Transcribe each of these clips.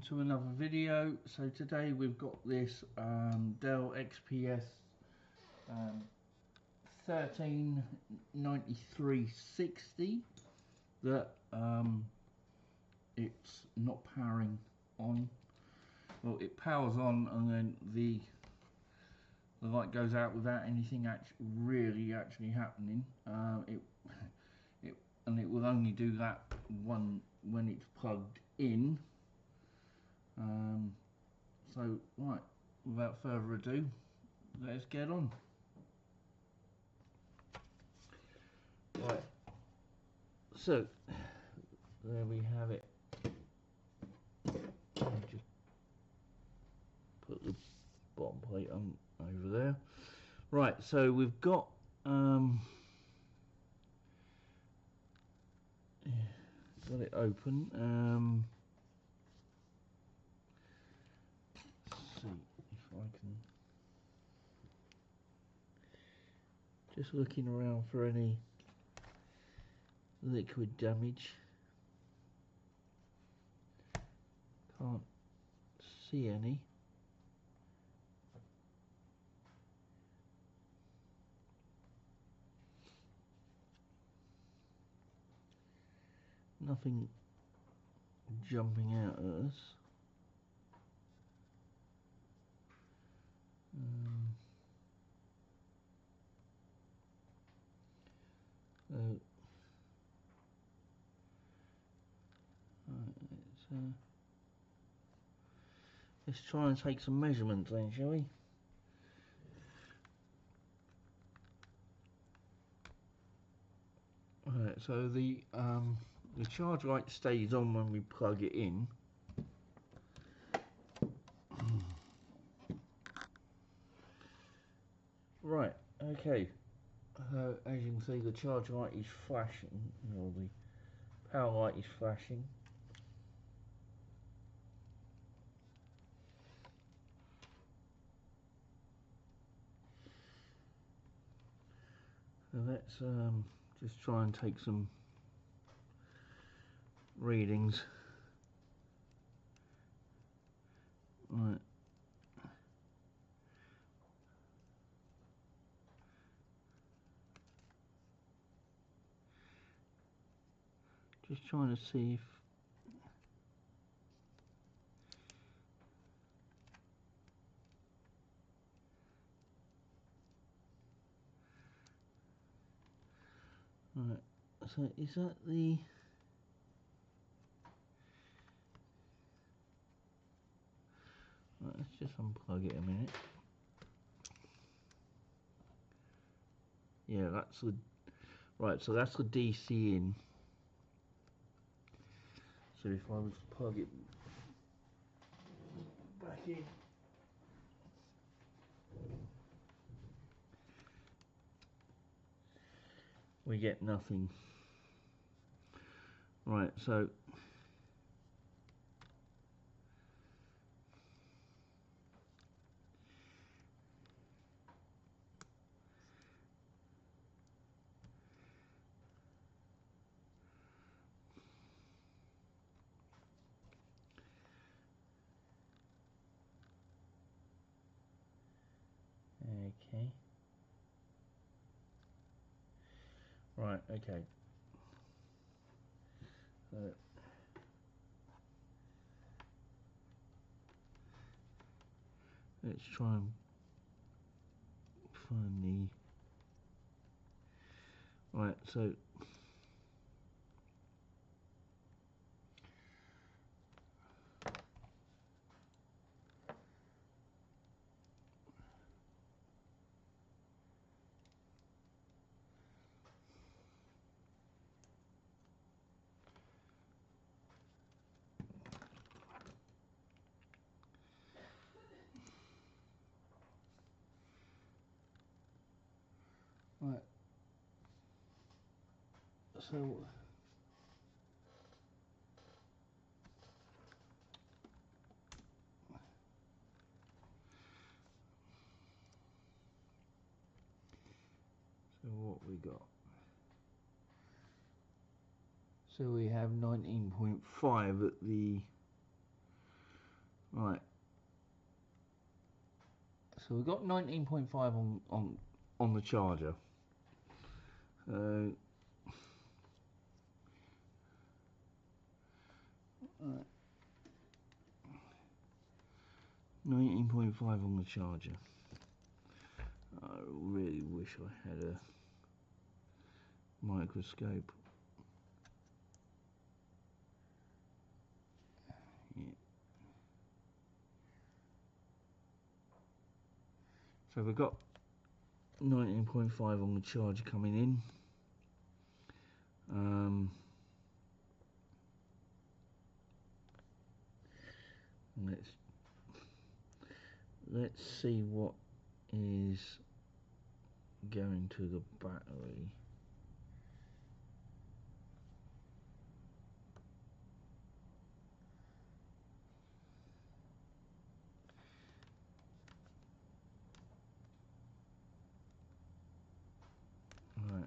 welcome to another video. So today we've got this Dell XPS 139360 that it's not powering on. Well, it powers on and then the light goes out without anything actually happening. And it will only do that when it's plugged in. So right, without further ado, let's get on. Right, so there we have it. Just put the bottom plate on over there. Right, so we've got got it open. Let's see if I can. Just looking around for any liquid damage. Can't see any. Nothing jumping out at us. Let's try and take some measurements then, shall we? Alright, so the charge light stays on when we plug it in. Right, okay. As you can see, the charge light is flashing, or the power light is flashing. So let's just try and take some readings. Right. Just trying to see if right, so is that the right, let's just unplug it a minute. Yeah, that's the right, so that's the DC in. So if I was to plug it back in, we get nothing. Right, so okay. Right, okay. So let's try and find the right, so right, so what we got? So we have 19.5 at the Right. So we've got 19.5 on the charger. So 19.5 on the charger. I really wish I had a microscope. Yeah. So we've got 19.5 on the charger coming in. Let's see what is going to the battery. Right.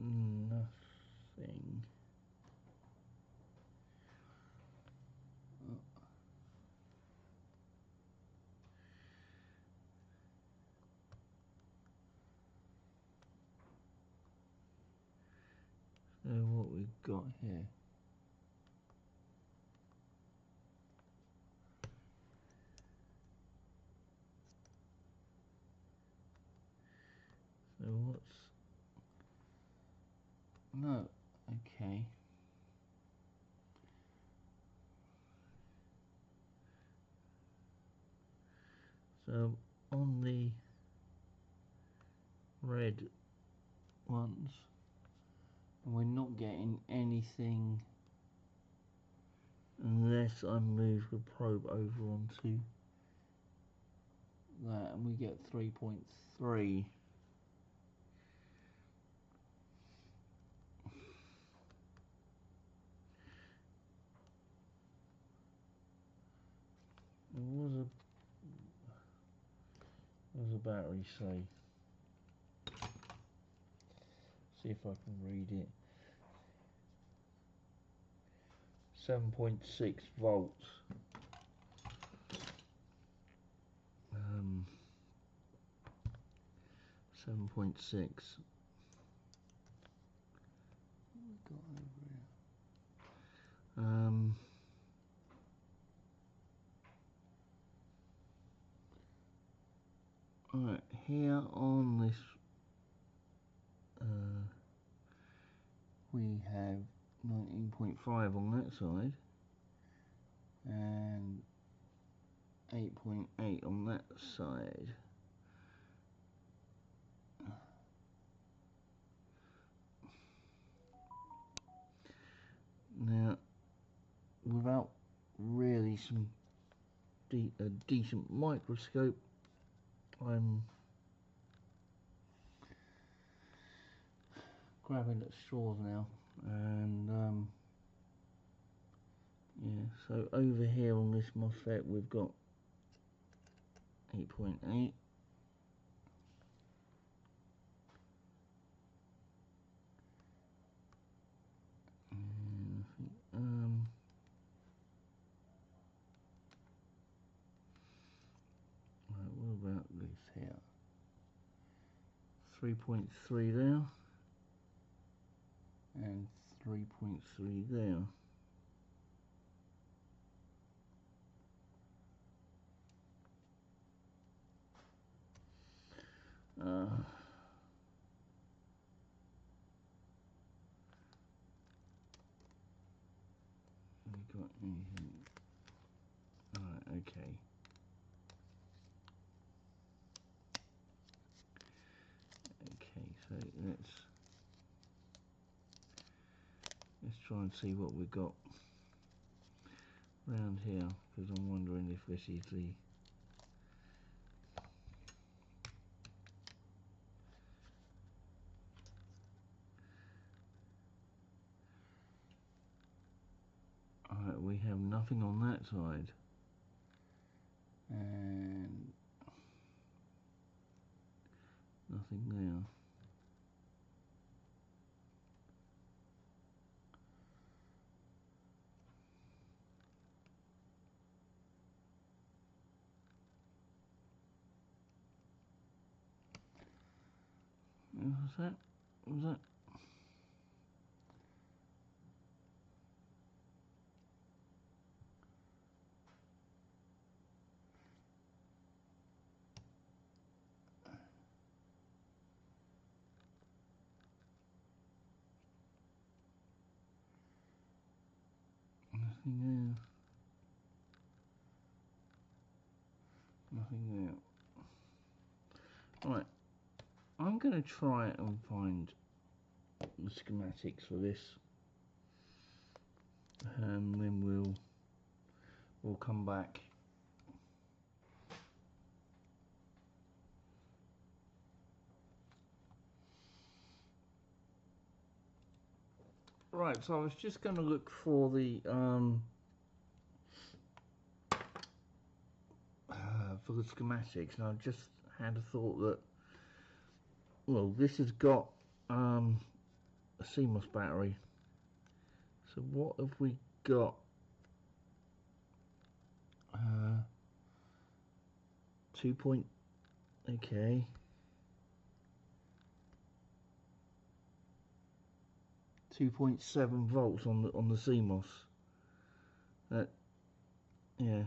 Nothing. So what we've got here. So what's... No, okay. So on the red ones, we're not getting anything unless I move the probe over onto that, and we get 3.3. What does the battery say? See if I can read it. 7.6 volts. 7.6. Right, here on this we have 19.5 on that side and 8.8 on that side. Now, without really a decent microscope, I'm grabbing at straws now, and yeah, so over here on this MOSFET we've got 8.8. Right, what about this here? 3.3 there, and 3.3 there. We got anything? Right, okay. Okay, so let's try and see what we've got around here, because I'm wondering if this is the nothing on that side. And nothing there. What's that? What's that? Nothing there. Nothing there. Right, I'm going to try and find the schematics for this, and then we'll come back. Right, so I was just going to look for the schematics, and I just had a thought that, well, this has got a CMOS battery. So what have we got? 2 point, okay. 2.7 volts on the CMOS. That, yeah.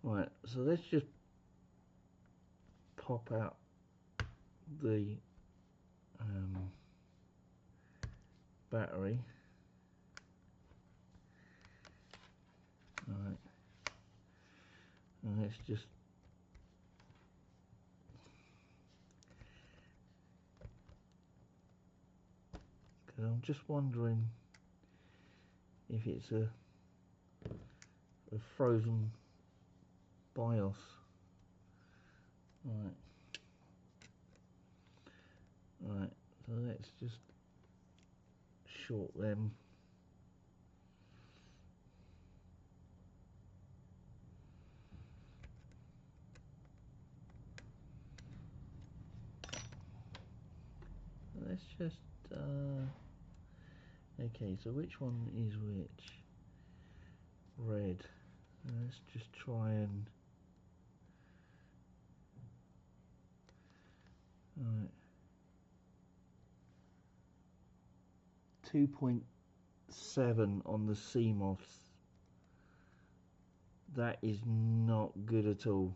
Right, so let's just pop out the battery. Right, and let's just because I'm just wondering if it's a frozen BIOS. Right. Right, so let's just short them. Let's just okay, so which one is which? Red. Let's just try and right. 2.7 on the CMOS. That is not good at all.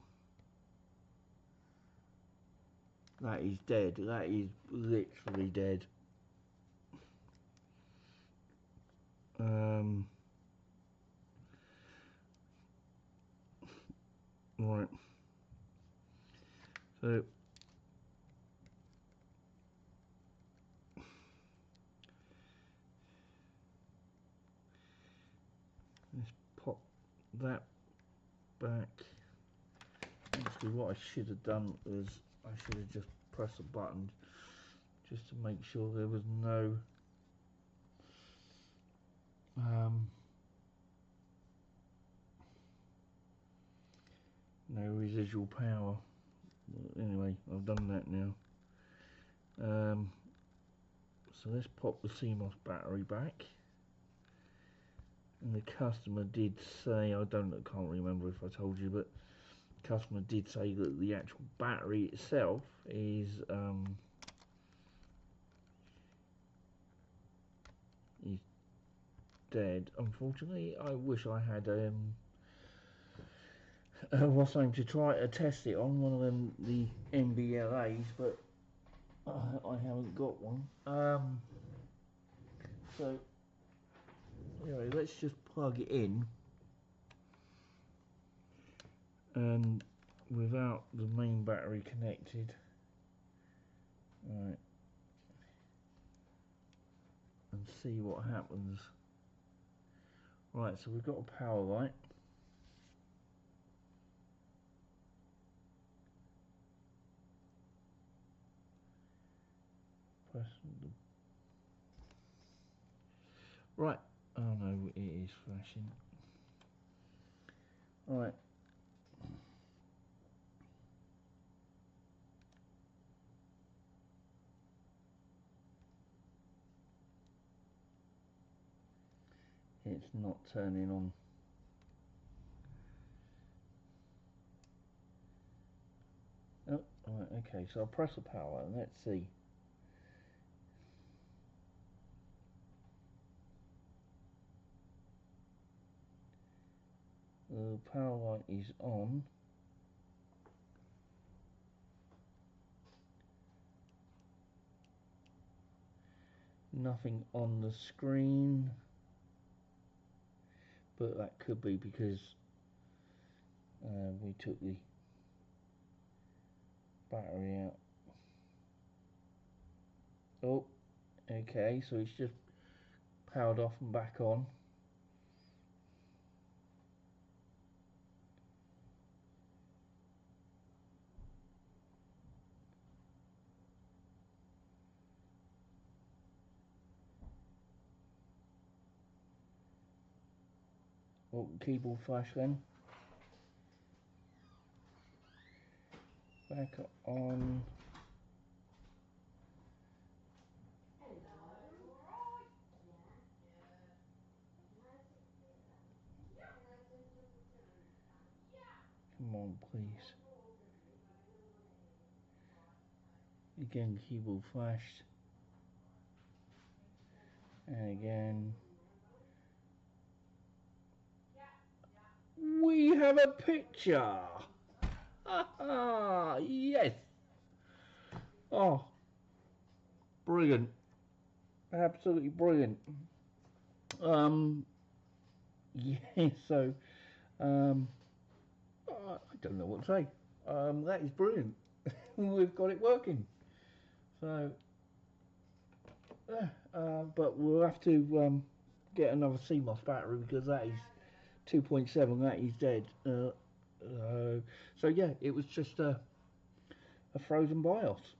That is dead. That is literally dead. Right. So let's pop that back. Actually, what I should have done was I should have just pressed a button just to make sure there was no no residual power. Anyway, I've done that now. So let's pop the CMOS battery back. And the customer did say, I can't remember if I told you, but the customer did say that the actual battery itself is dead. Unfortunately, I wish I had what's name to try to test it on one of them, the MBLAs, but I haven't got one. So anyway, let's just plug it in, and without the main battery connected, right, and see what happens. Right, so we've got a power light. Press the right. Oh no, it is flashing. Right. It's not turning on. Oh, right, okay, so I'll press the power and let's see. The power light is on. Nothing on the screen, but that could be because we took the battery out. Oh, okay, so it's just powered off and back on. Oh, keyboard flash then. Back on. Come on, please. Again, keyboard flashed. And again. We have a picture! Ah, yes! Oh, brilliant. Absolutely brilliant. Yeah, so, I don't know what to say. That is brilliant. We've got it working. So, but we'll have to get another CMOS battery because that is 2.7. That is dead. So yeah, it was just a frozen BIOS.